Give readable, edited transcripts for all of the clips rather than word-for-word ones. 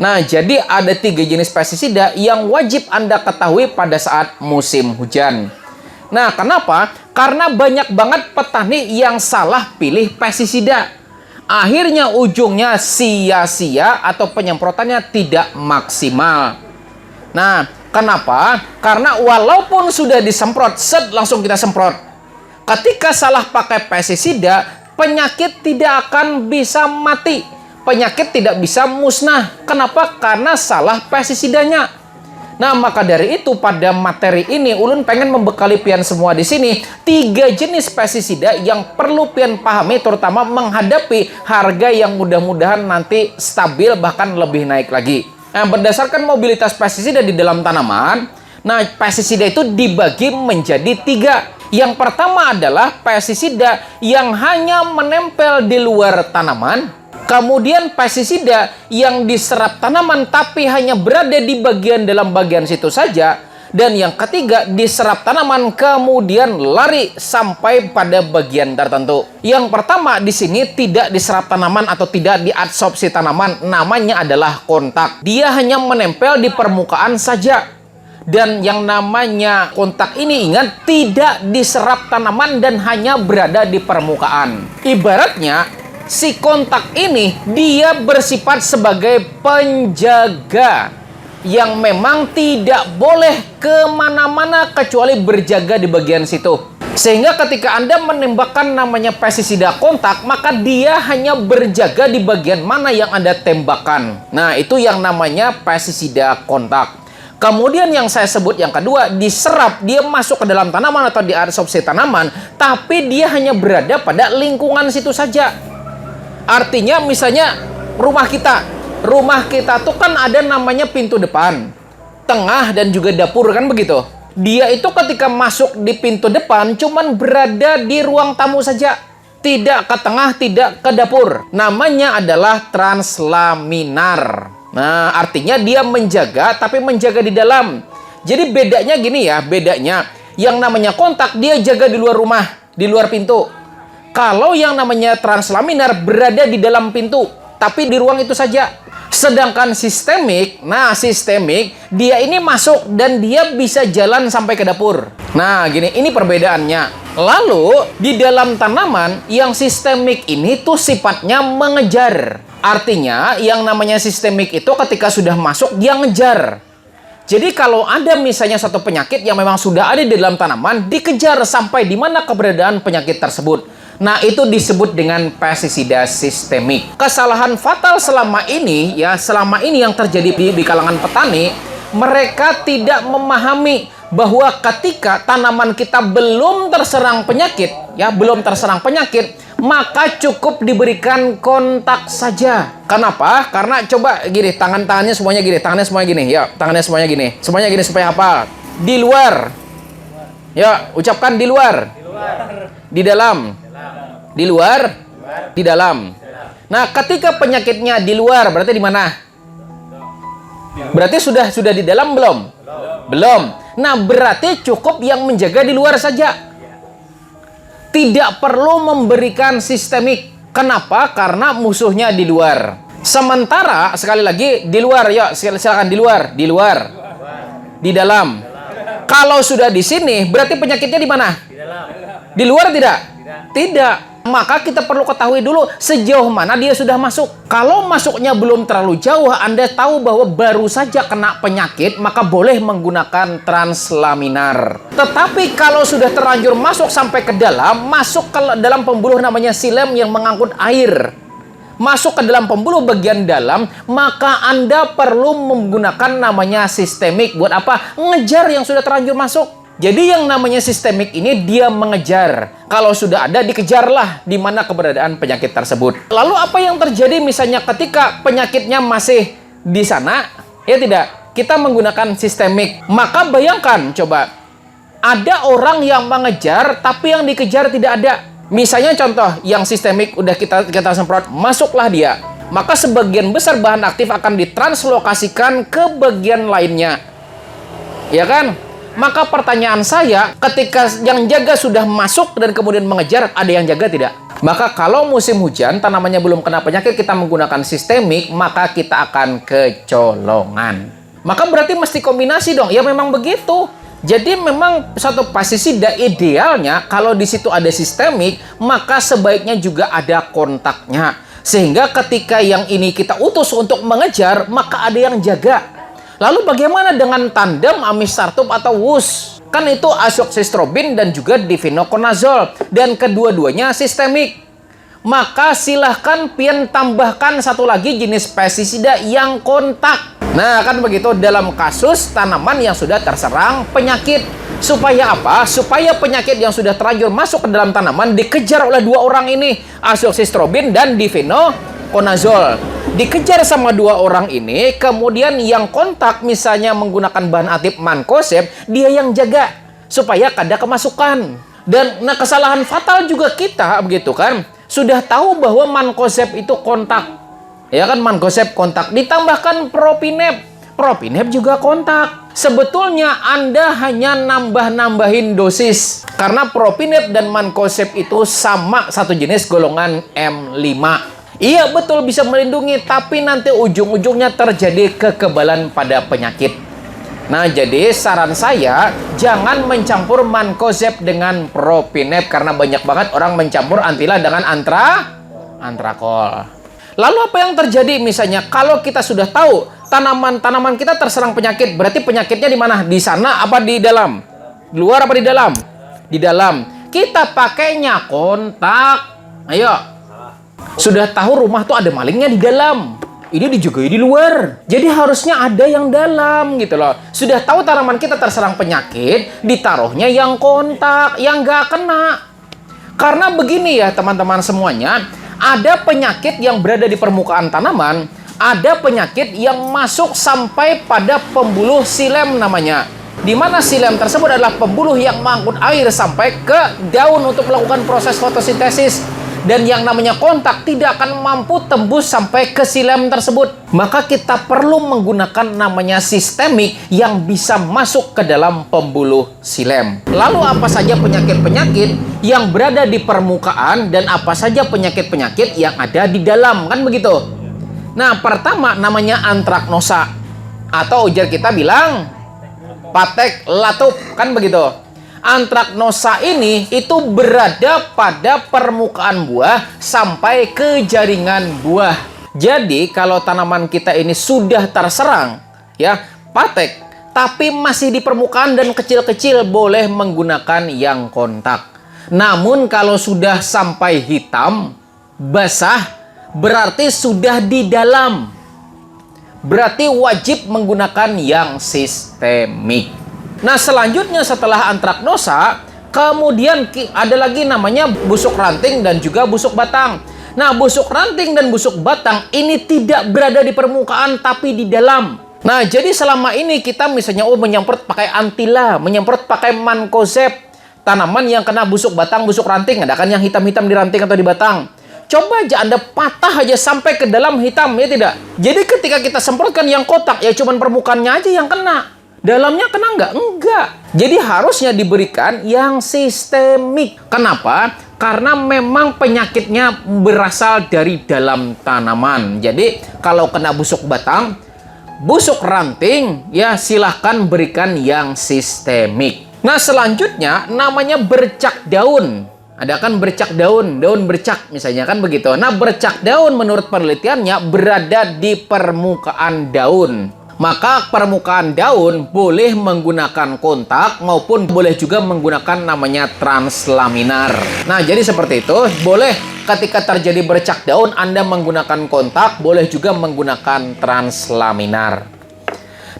Nah, jadi ada 3 jenis pestisida yang wajib Anda ketahui pada saat musim hujan. Nah, kenapa? Karena banyak banget petani yang salah pilih pestisida. Akhirnya ujungnya sia-sia atau penyemprotannya tidak maksimal. Nah, kenapa? Karena walaupun sudah disemprot, langsung kita semprot. Ketika salah pakai pestisida, penyakit tidak akan bisa mati. Penyakit tidak bisa musnah. Kenapa? Karena salah pestisidanya. Nah, maka dari itu pada materi ini Ulun pengen membekali pian semua di sini 3 jenis pestisida yang perlu pian pahami, terutama menghadapi harga yang mudah-mudahan nanti stabil bahkan lebih naik lagi. Nah, berdasarkan mobilitas pestisida di dalam tanaman, nah pestisida itu dibagi menjadi 3. Yang pertama adalah pestisida yang hanya menempel di luar tanaman. Kemudian pestisida yang diserap tanaman tapi hanya berada di dalam bagian situ saja. Dan yang ketiga, diserap tanaman kemudian lari sampai pada bagian tertentu. Yang pertama di sini tidak diserap tanaman atau tidak diadsorpsi tanaman, namanya adalah kontak. Dia hanya menempel di permukaan saja. Dan yang namanya kontak ini, ingat, tidak diserap tanaman dan hanya berada di permukaan. Ibaratnya si kontak ini dia bersifat sebagai penjaga yang memang tidak boleh kemana-mana kecuali berjaga di bagian situ. Sehingga ketika Anda menembakkan namanya pestisida kontak, maka dia hanya berjaga di bagian mana yang Anda tembakkan. Nah, itu yang namanya pestisida kontak. Kemudian yang saya sebut yang kedua, diserap, dia masuk ke dalam tanaman atau diadsorpsi tanaman, tapi dia hanya berada pada lingkungan situ saja. Artinya misalnya rumah kita tuh kan ada namanya pintu depan, tengah, dan juga dapur, kan begitu. Dia itu ketika masuk di pintu depan cuman berada di ruang tamu saja, tidak ke tengah, tidak ke dapur. Namanya adalah translaminar. Nah, artinya dia menjaga tapi menjaga di dalam. Jadi bedanya gini ya, bedanya yang namanya kontak dia jaga di luar rumah, di luar pintu. Kalau yang namanya translaminar berada di dalam pintu, tapi di ruang itu saja. Sedangkan sistemik, nah sistemik, dia ini masuk dan dia bisa jalan sampai ke dapur. Nah, gini, ini perbedaannya. Lalu, di dalam tanaman, yang sistemik ini tuh sifatnya mengejar. Artinya, yang namanya sistemik itu ketika sudah masuk, dia ngejar. Jadi kalau ada misalnya satu penyakit yang memang sudah ada di dalam tanaman, dikejar sampai di mana keberadaan penyakit tersebut. Nah, itu disebut dengan pestisida sistemik. Kesalahan fatal selama ini yang terjadi di kalangan petani, mereka tidak memahami bahwa ketika tanaman kita belum terserang penyakit, maka cukup diberikan kontak saja. Kenapa? Karena coba gini, tangannya semuanya gini. Ya, tangannya semuanya gini. Semuanya gini supaya hafal. Di luar. Ya, ucapkan di luar. Di dalam. Di luar, di dalam. Nah, ketika penyakitnya di luar, berarti di mana? Berarti sudah di dalam belum? Belum. Nah, berarti cukup yang menjaga di luar saja. Tidak perlu memberikan sistemik. Kenapa? Karena musuhnya di luar. Sementara, sekali lagi, di luar. Yuk, silakan di luar. Di luar. Di dalam. Kalau sudah di sini, berarti penyakitnya di mana? Di luar tidak? Tidak. Maka kita perlu ketahui dulu sejauh mana dia sudah masuk. Kalau masuknya belum terlalu jauh, Anda tahu bahwa baru saja kena penyakit, maka boleh menggunakan translaminar. Tetapi kalau sudah terlanjur masuk sampai ke dalam, masuk ke dalam pembuluh namanya silem yang mengangkut air, masuk ke dalam pembuluh bagian dalam, maka Anda perlu menggunakan namanya sistemik. Buat apa? Ngejar yang sudah terlanjur masuk. Jadi yang namanya sistemik ini dia mengejar. Kalau sudah ada, dikejarlah di mana keberadaan penyakit tersebut. Lalu apa yang terjadi misalnya ketika penyakitnya masih di sana? Ya tidak, kita menggunakan sistemik. Maka bayangkan coba, ada orang yang mengejar tapi yang dikejar tidak ada. Misalnya contoh, yang sistemik udah kita semprot, masuklah dia. Maka sebagian besar bahan aktif akan ditranslokasikan ke bagian lainnya. Ya kan? Maka pertanyaan saya, ketika yang jaga sudah masuk dan kemudian mengejar, ada yang jaga tidak? Maka kalau musim hujan, tanamannya belum kena penyakit, kita menggunakan sistemik, maka kita akan kecolongan. Maka berarti mesti kombinasi dong. Ya memang begitu. Jadi memang satu pestisida idealnya kalau di situ ada sistemik, maka sebaiknya juga ada kontaknya. Sehingga ketika yang ini kita utus untuk mengejar, maka ada yang jaga. Lalu bagaimana dengan tandem amisartum atau WUS? Kan itu azoxystrobin dan juga difenoconazole. Dan kedua-duanya sistemik. Maka silahkan pian tambahkan satu lagi jenis pestisida yang kontak. Nah, kan begitu dalam kasus tanaman yang sudah terserang penyakit. Supaya apa? Supaya penyakit yang sudah terlanjur masuk ke dalam tanaman dikejar oleh dua orang ini. Azoxystrobin dan difenoconazole. Dikejar sama dua orang ini, kemudian yang kontak misalnya menggunakan bahan aktif mancozeb, dia yang jaga. Supaya kada kemasukan. Dan nah kesalahan fatal juga kita, begitu kan. Sudah tahu bahwa mancozeb itu kontak. Ya kan, mancozeb kontak, ditambahkan propinep. Propinep juga kontak. Sebetulnya Anda hanya nambah-nambahin dosis. Karena propinep dan mancozeb itu sama satu jenis golongan M5. Iya betul bisa melindungi, tapi nanti ujung-ujungnya terjadi kekebalan pada penyakit. Nah, jadi saran saya jangan mencampur mancozeb dengan propinep karena banyak banget orang mencampur antila dengan antrakol. Lalu apa yang terjadi misalnya kalau kita sudah tahu tanaman-tanaman kita terserang penyakit, berarti penyakitnya di mana? Di sana apa di dalam? Di luar apa di dalam? Di dalam. Kita pakainya kontak. Ayo. Sudah tahu rumah tuh ada malingnya di dalam. Ini dijagai di luar. Jadi harusnya ada yang dalam gitu loh. Sudah tahu tanaman kita terserang penyakit, ditaruhnya yang kontak, yang nggak kena. Karena begini ya teman-teman semuanya, ada penyakit yang berada di permukaan tanaman, ada penyakit yang masuk sampai pada pembuluh xilem namanya. Di mana xilem tersebut adalah pembuluh yang mengangkut air sampai ke daun untuk melakukan proses fotosintesis. Dan yang namanya kontak tidak akan mampu tembus sampai ke xilem tersebut. Maka kita perlu menggunakan namanya sistemik yang bisa masuk ke dalam pembuluh xilem. Lalu apa saja penyakit-penyakit yang berada di permukaan dan apa saja penyakit-penyakit yang ada di dalam, kan begitu? Nah, pertama namanya antraknosa atau ujar kita bilang patek latup, kan begitu? Antraknosa ini itu berada pada permukaan buah sampai ke jaringan buah. Jadi kalau tanaman kita ini sudah terserang ya patek, tapi masih di permukaan dan kecil-kecil, boleh menggunakan yang kontak. Namun kalau sudah sampai hitam, basah, berarti sudah di dalam. Berarti wajib menggunakan yang sistemik. Nah, selanjutnya setelah antraknosa, kemudian ada lagi namanya busuk ranting dan juga busuk batang. Nah, busuk ranting dan busuk batang ini tidak berada di permukaan tapi di dalam. Nah, jadi selama ini kita misalnya menyemprot pakai antila, menyemprot pakai mancozeb, tanaman yang kena busuk batang, busuk ranting, ada kan yang hitam-hitam di ranting atau di batang. Coba aja Anda patah aja sampai ke dalam hitam, ya tidak? Jadi ketika kita semprotkan yang kotak, ya cuman permukaannya aja yang kena. Dalamnya kena nggak? Enggak. Jadi harusnya diberikan yang sistemik. Kenapa? Karena memang penyakitnya berasal dari dalam tanaman. Jadi kalau kena busuk batang, busuk ranting, ya silahkan berikan yang sistemik. Nah, selanjutnya namanya bercak daun. Ada kan bercak daun, daun bercak misalnya kan begitu. Nah, bercak daun menurut penelitiannya berada di permukaan daun. Maka permukaan daun boleh menggunakan kontak maupun boleh juga menggunakan namanya translaminar. Nah, jadi seperti itu. Boleh ketika terjadi bercak daun Anda menggunakan kontak, boleh juga menggunakan translaminar.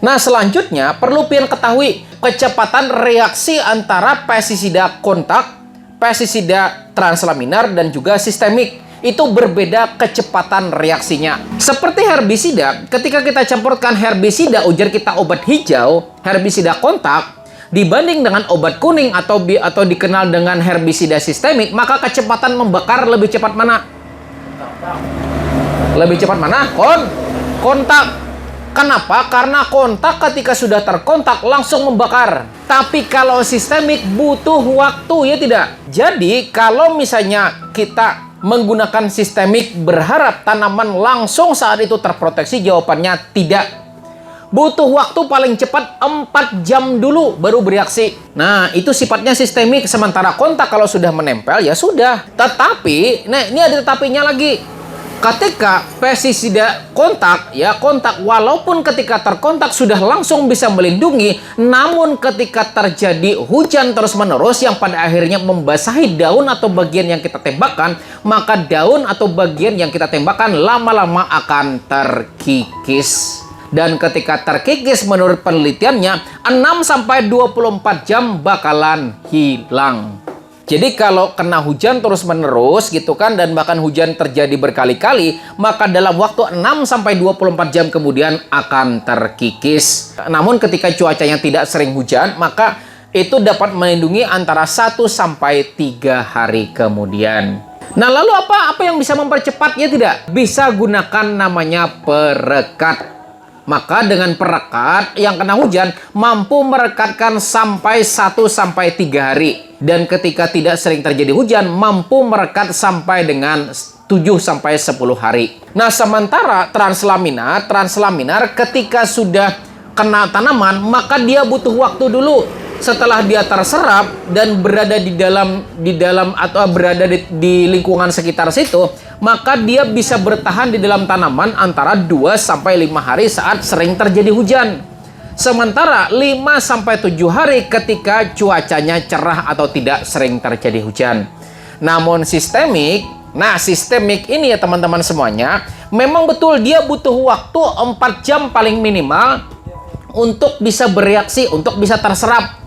Nah, selanjutnya perlu pian ketahui kecepatan reaksi antara pestisida kontak, pestisida translaminar dan juga sistemik. Itu berbeda kecepatan reaksinya. Seperti herbisida, ketika kita campurkan herbisida ujar kita obat hijau, herbisida kontak, dibanding dengan obat kuning atau dikenal dengan herbisida sistemik, maka kecepatan membakar lebih cepat mana? Lebih cepat mana? Kontak. Kenapa? Karena kontak ketika sudah terkontak langsung membakar. Tapi kalau sistemik butuh waktu, ya tidak? Jadi kalau misalnya kita menggunakan sistemik berharap tanaman langsung saat itu terproteksi? Jawabannya tidak. Butuh waktu paling cepat 4 jam dulu baru bereaksi. Nah, itu sifatnya sistemik. Sementara kontak kalau sudah menempel ya sudah. Tetapi, nah ini ada tetapinya lagi. Ketika pestisida kontak, walaupun ketika terkontak sudah langsung bisa melindungi, namun ketika terjadi hujan terus-menerus yang pada akhirnya membasahi daun atau bagian yang kita tembakkan, maka daun atau bagian yang kita tembakkan lama-lama akan terkikis. Dan ketika terkikis menurut penelitiannya, 6-24 jam bakalan hilang. Jadi kalau kena hujan terus-menerus gitu kan, dan bahkan hujan terjadi berkali-kali, maka dalam waktu 6-24 jam kemudian akan terkikis. Namun ketika cuacanya tidak sering hujan, maka itu dapat melindungi antara 1-3 hari kemudian. Nah, lalu apa yang bisa mempercepatnya? Tidak bisa gunakan namanya perekat. Maka dengan perekat yang kena hujan mampu merekatkan sampai 1-3 hari. Dan ketika tidak sering terjadi hujan mampu merekat sampai dengan 7-10 hari. Nah, sementara translaminar ketika sudah kena tanaman maka dia butuh waktu dulu. Setelah dia terserap dan berada di dalam atau berada di lingkungan sekitar situ, maka dia bisa bertahan di dalam tanaman antara 2-5 hari saat sering terjadi hujan. Sementara 5-7 hari ketika cuacanya cerah atau tidak sering terjadi hujan. Namun sistemik ini ya teman-teman semuanya, memang betul dia butuh waktu 4 jam paling minimal untuk bisa bereaksi, untuk bisa terserap.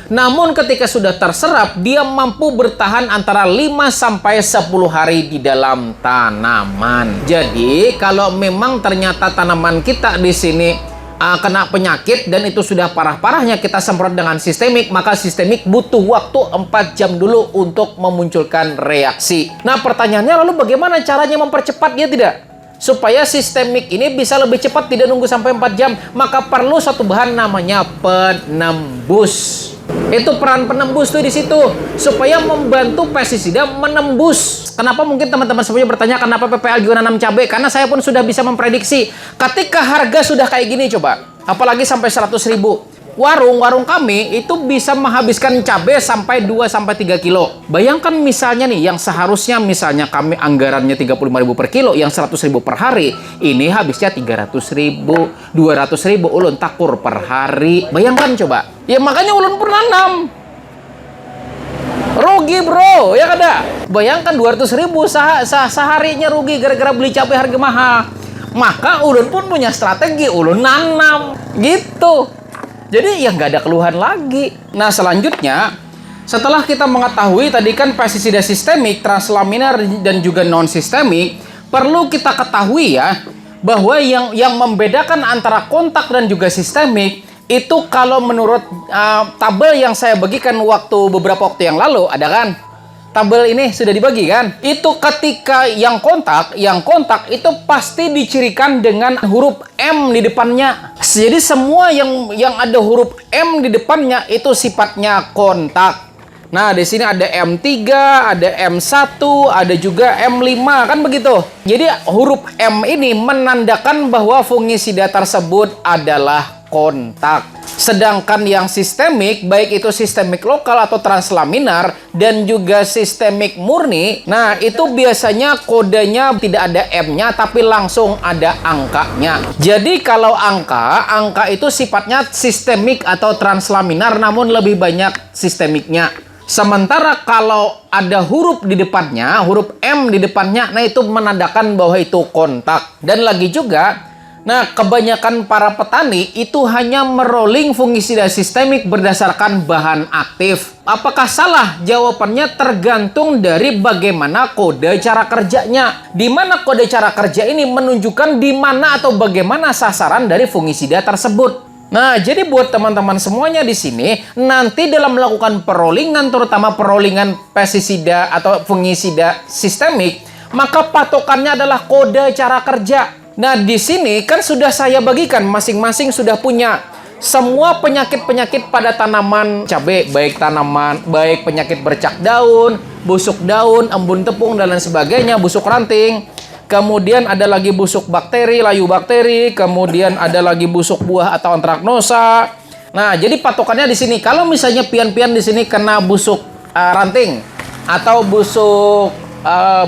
Namun ketika sudah terserap, dia mampu bertahan antara 5-10 hari di dalam tanaman. Jadi, kalau memang ternyata tanaman kita di sini kena penyakit dan itu sudah parah-parahnya kita semprot dengan sistemik, maka sistemik butuh waktu 4 jam dulu untuk memunculkan reaksi. Nah, pertanyaannya lalu bagaimana caranya mempercepatnya tidak? Supaya sistemik ini bisa lebih cepat, tidak nunggu sampai 4 jam, maka perlu satu bahan namanya penembus. Itu peran penembus tuh di situ, supaya membantu pestisida menembus. Kenapa mungkin teman-teman semuanya bertanya kenapa PPL juga nanam cabai? Karena saya pun sudah bisa memprediksi ketika harga sudah kayak gini, coba apalagi sampai 100.000. Warung kami itu bisa menghabiskan cabai sampai 2-3 kilo. Bayangkan misalnya nih, yang seharusnya misalnya kami anggarannya 35.000 per kilo, yang 100.000 per hari, ini habisnya 300.000, 200.000 ulun takur per hari. Bayangkan coba. Ya makanya ulun pun nanam. Rugi bro, ya kada? Bayangkan 200.000 seharinya rugi gara-gara beli cabai harga mahal. Maka ulun pun punya strategi, ulun nanam gitu. Jadi ya nggak ada keluhan lagi. Nah, selanjutnya setelah kita mengetahui tadi kan pestisida sistemik, translaminar dan juga non sistemik, perlu kita ketahui ya bahwa yang membedakan antara kontak dan juga sistemik itu kalau menurut tabel yang saya bagikan beberapa waktu yang lalu, ada kan? Tabel ini sudah dibagi kan? Itu ketika yang kontak itu pasti dicirikan dengan huruf M di depannya. Jadi semua yang ada huruf M di depannya itu sifatnya kontak. Nah, di sini ada M3, ada M1, ada juga M5, kan begitu. Jadi huruf M ini menandakan bahwa fungisida tersebut adalah kontak. Sedangkan yang sistemik, baik itu sistemik lokal atau translaminar dan juga sistemik murni, nah itu biasanya kodenya tidak ada M-nya tapi langsung ada angkanya. Jadi kalau angka itu sifatnya sistemik atau translaminar namun lebih banyak sistemiknya. Sementara kalau ada huruf di depannya, huruf M di depannya, nah itu menandakan bahwa itu kontak. Dan lagi juga, nah, kebanyakan para petani itu hanya merolling fungisida sistemik berdasarkan bahan aktif. Apakah salah? Jawabannya tergantung dari bagaimana kode cara kerjanya. Di mana kode cara kerja ini menunjukkan di mana atau bagaimana sasaran dari fungisida tersebut. Nah, jadi buat teman-teman semuanya di sini, nanti dalam melakukan perollingan, terutama perollingan pestisida atau fungisida sistemik, maka patokannya adalah kode cara kerja. Nah, di sini kan sudah saya bagikan, masing-masing sudah punya semua penyakit-penyakit pada tanaman cabai, baik penyakit bercak daun, busuk daun, embun tepung, dan lain sebagainya, busuk ranting. Kemudian ada lagi busuk bakteri, layu bakteri, kemudian ada lagi busuk buah atau antraknosa. Nah, jadi patokannya di sini. Kalau misalnya pian-pian di sini kena busuk ranting atau busuk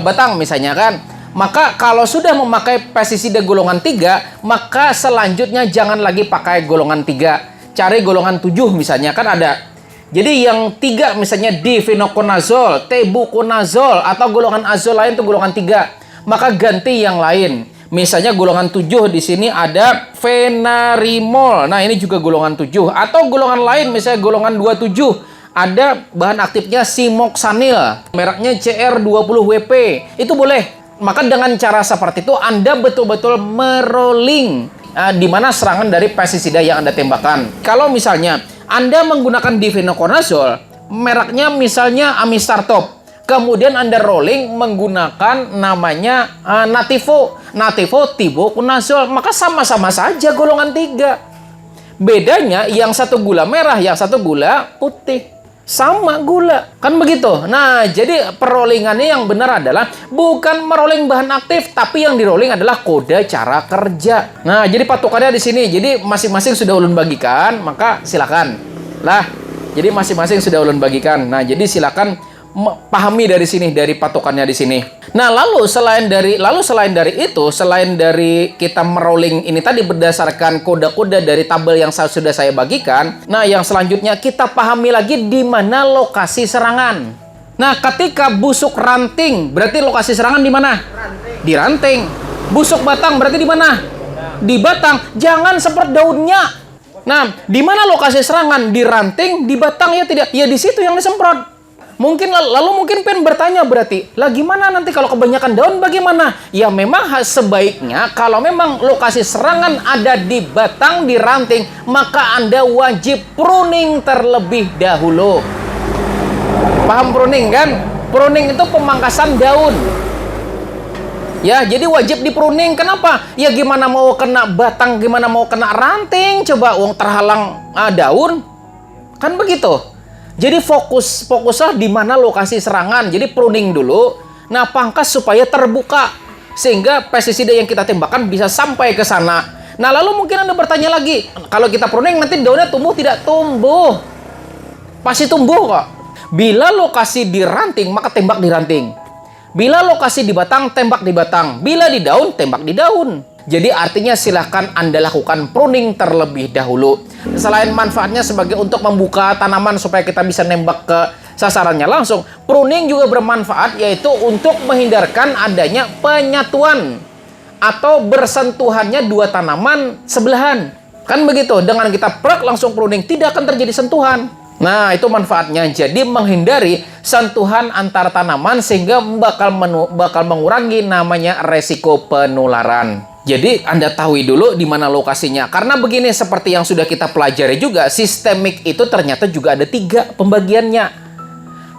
batang misalnya kan, maka kalau sudah memakai pestisida golongan 3, maka selanjutnya jangan lagi pakai golongan 3. Cari golongan 7 misalnya, kan ada. Jadi yang 3 misalnya difenoconazole, tebuconazole, atau golongan azol lain itu golongan 3. Maka ganti yang lain. Misalnya golongan 7 di sini ada fenarimol. Nah, ini juga golongan 7. Atau golongan lain misalnya golongan 27. Ada bahan aktifnya simoksanil, mereknya CR20WP. Itu boleh. Maka dengan cara seperti itu Anda betul-betul merolling di mana serangan dari pestisida yang Anda tembakan. Kalau misalnya Anda menggunakan difenoconazole, mereknya misalnya Amistartop, kemudian Anda rolling menggunakan namanya Nativo tibuconazole, maka sama-sama saja golongan 3. Bedanya yang satu gula merah, yang satu gula putih. Sama gula, kan begitu. Nah, jadi perollingannya yang benar adalah bukan merolling bahan aktif, tapi yang dirolling adalah kode cara kerja. Nah, jadi patokannya di sini. Jadi masing-masing sudah ulun bagikan, maka silakan lah. Jadi masing-masing sudah ulun bagikan. Nah, jadi silakan pahami dari sini, dari patokannya di sini. Nah, lalu selain dari kita merolling ini tadi berdasarkan kode-kode dari tabel yang sudah saya bagikan, nah yang selanjutnya kita pahami lagi di mana lokasi serangan. Nah, ketika busuk ranting, berarti lokasi serangan di mana? Di ranting. Busuk batang berarti di mana? Di batang. Jangan seperti daunnya. Nah, di mana lokasi serangan? Di ranting, di batang, ya tidak? Ya di situ yang disemprot. Mungkin pengen bertanya berarti, lah gimana nanti kalau kebanyakan daun bagaimana? Ya memang sebaiknya kalau memang lokasi serangan ada di batang, di ranting, maka Anda wajib pruning terlebih dahulu. Paham pruning kan? Pruning itu pemangkasan daun. Ya, jadi wajib di pruning. Kenapa? Ya gimana mau kena batang, gimana mau kena ranting? Coba uang terhalang daun. Kan begitu. Jadi fokuslah di mana lokasi serangan. Jadi pruning dulu. Nah, pangkas supaya terbuka sehingga pestisida yang kita tembakan bisa sampai ke sana. Nah, lalu mungkin Anda bertanya lagi, kalau kita pruning nanti daunnya tumbuh tidak tumbuh? Pasti tumbuh kok. Bila lokasi di ranting, maka tembak di ranting. Bila lokasi di batang, tembak di batang. Bila di daun, tembak di daun. Jadi artinya silahkan Anda lakukan pruning terlebih dahulu. Selain manfaatnya sebagai untuk membuka tanaman supaya kita bisa nembak ke sasarannya langsung, pruning juga bermanfaat yaitu untuk menghindarkan adanya penyatuan atau bersentuhannya dua tanaman sebelahan. Kan begitu, dengan kita prek langsung pruning tidak akan terjadi sentuhan. Nah, itu manfaatnya. Jadi menghindari sentuhan antar tanaman sehingga bakal mengurangi namanya resiko penularan. Jadi Anda tahu dulu di mana lokasinya. Karena begini, seperti yang sudah kita pelajari juga, sistemik itu ternyata juga ada 3 pembagiannya.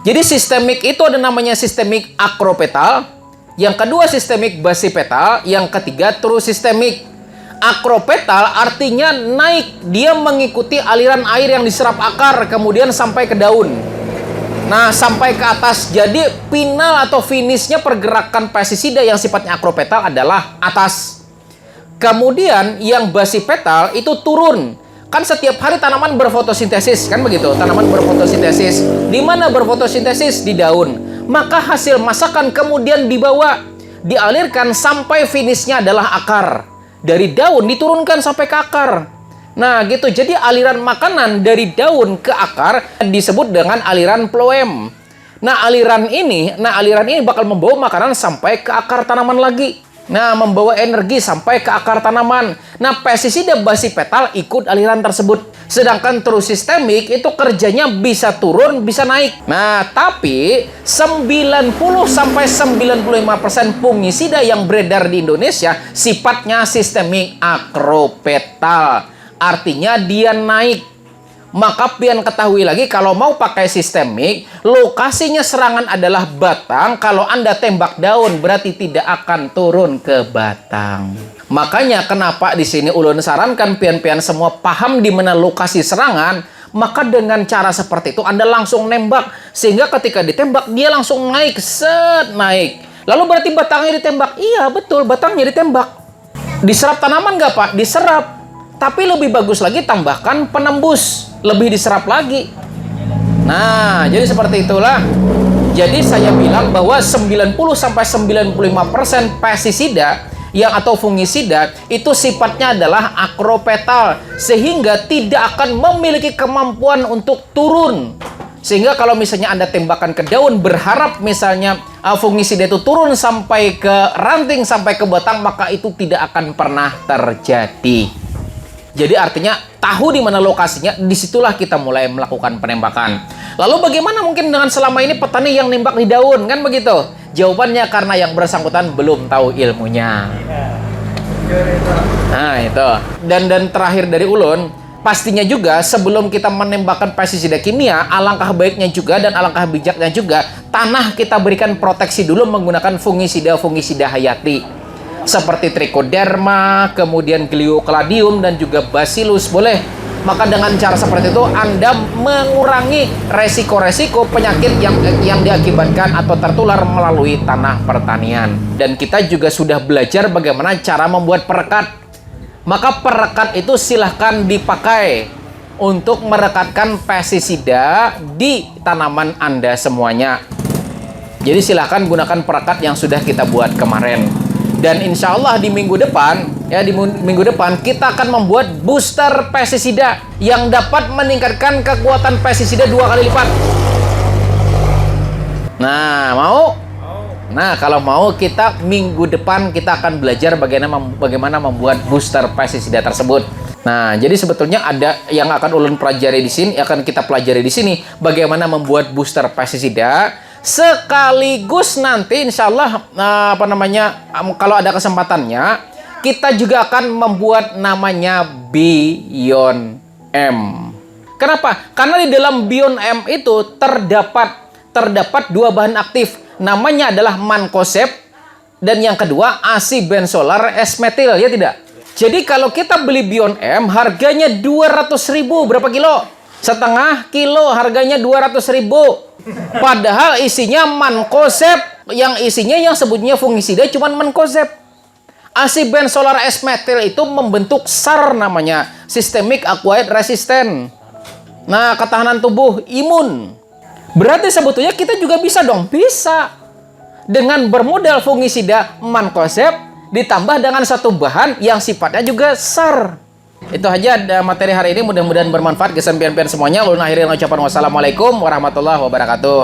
Jadi sistemik itu ada namanya sistemik akropetal, yang kedua sistemik basipetal, yang ketiga terus sistemik. Akropetal artinya naik, dia mengikuti aliran air yang diserap akar kemudian sampai ke daun. Nah, sampai ke atas. Jadi final atau finishnya pergerakan pestisida yang sifatnya akropetal adalah atas. Kemudian yang basipetal itu turun. Kan setiap hari tanaman berfotosintesis, kan begitu? Tanaman berfotosintesis. Di mana berfotosintesis? Di daun. Maka hasil masakan kemudian dialirkan sampai finishnya adalah akar. Dari daun diturunkan sampai ke akar. Nah, gitu. Jadi aliran makanan dari daun ke akar disebut dengan aliran phloem. Nah, aliran ini bakal membawa makanan sampai ke akar tanaman lagi. Nah, membawa energi sampai ke akar tanaman. Nah, pestisida basipetal ikut aliran tersebut. Sedangkan terus sistemik itu kerjanya bisa turun, bisa naik. Nah, tapi 90-95% fungisida yang beredar di Indonesia sifatnya sistemik akropetal. Artinya dia naik. Maka pian ketahui lagi kalau mau pakai sistemik, lokasinya serangan adalah batang. Kalau Anda tembak daun berarti tidak akan turun ke batang. Makanya kenapa di sini ulun sarankan pian-pian semua paham di mana lokasi serangan, maka dengan cara seperti itu Anda langsung nembak sehingga ketika ditembak dia langsung naik, set naik. Lalu berarti batangnya ditembak? Iya betul, batangnya ditembak. Diserap tanaman nggak Pak? Diserap. Tapi lebih bagus lagi tambahkan penembus, lebih diserap lagi. Nah, jadi seperti itulah. Jadi saya bilang bahwa 90-95% pestisida yang atau fungisida itu sifatnya adalah akropetal sehingga tidak akan memiliki kemampuan untuk turun. Sehingga kalau misalnya Anda tembakan ke daun berharap misalnya fungisida itu turun sampai ke ranting sampai ke batang, maka itu tidak akan pernah terjadi. Jadi artinya tahu di mana lokasinya, disitulah kita mulai melakukan penembakan. Lalu bagaimana mungkin dengan selama ini petani yang nembak di daun, kan begitu? Jawabannya karena yang bersangkutan belum tahu ilmunya. Nah itu. Dan terakhir dari ulun, pastinya juga sebelum kita menembakkan pestisida kimia, alangkah baiknya juga dan alangkah bijaknya juga tanah kita berikan proteksi dulu menggunakan fungisida hayati. Seperti trichoderma, kemudian gliocladium dan juga bacillus boleh. Maka dengan cara seperti itu Anda mengurangi resiko-resiko penyakit yang diakibatkan atau tertular melalui tanah pertanian. Dan kita juga sudah belajar bagaimana cara membuat perekat. Maka perekat itu silahkan dipakai untuk merekatkan pestisida di tanaman Anda semuanya. Jadi silahkan gunakan perekat yang sudah kita buat kemarin. Dan insya Allah di minggu depan, kita akan membuat booster pestisida yang dapat meningkatkan kekuatan pestisida 2 kali lipat. Nah, mau? Nah, kalau mau kita minggu depan kita akan belajar bagaimana membuat booster pestisida tersebut. Nah, jadi sebetulnya ada yang akan ulun pelajari di sini, akan kita pelajari di sini bagaimana membuat booster pestisida. Sekaligus nanti insya Allah kalau ada kesempatannya kita juga akan membuat namanya Bion M. Kenapa? Karena di dalam Bion M itu terdapat 2 bahan aktif. Namanya adalah mancozeb dan yang kedua asibenzolar S-metil, ya tidak? Jadi kalau kita beli Bion M harganya 200.000, berapa kilo? Setengah kilo harganya 200.000. Padahal isinya mancozeb, yang sebutnya fungisida cuman mancozeb. Asibenzolar S-metil itu membentuk SAR namanya, Systemic Acquired Resistance. Nah, ketahanan tubuh imun. Berarti sebetulnya kita juga bisa dong, bisa. Dengan bermodal fungisida mancozeb ditambah dengan satu bahan yang sifatnya juga SAR. Itu aja materi hari ini, mudah-mudahan bermanfaat. Kesan pian-pian semuanya. Ulun akhiri dengan ucapan wassalamualaikum warahmatullahi wabarakatuh.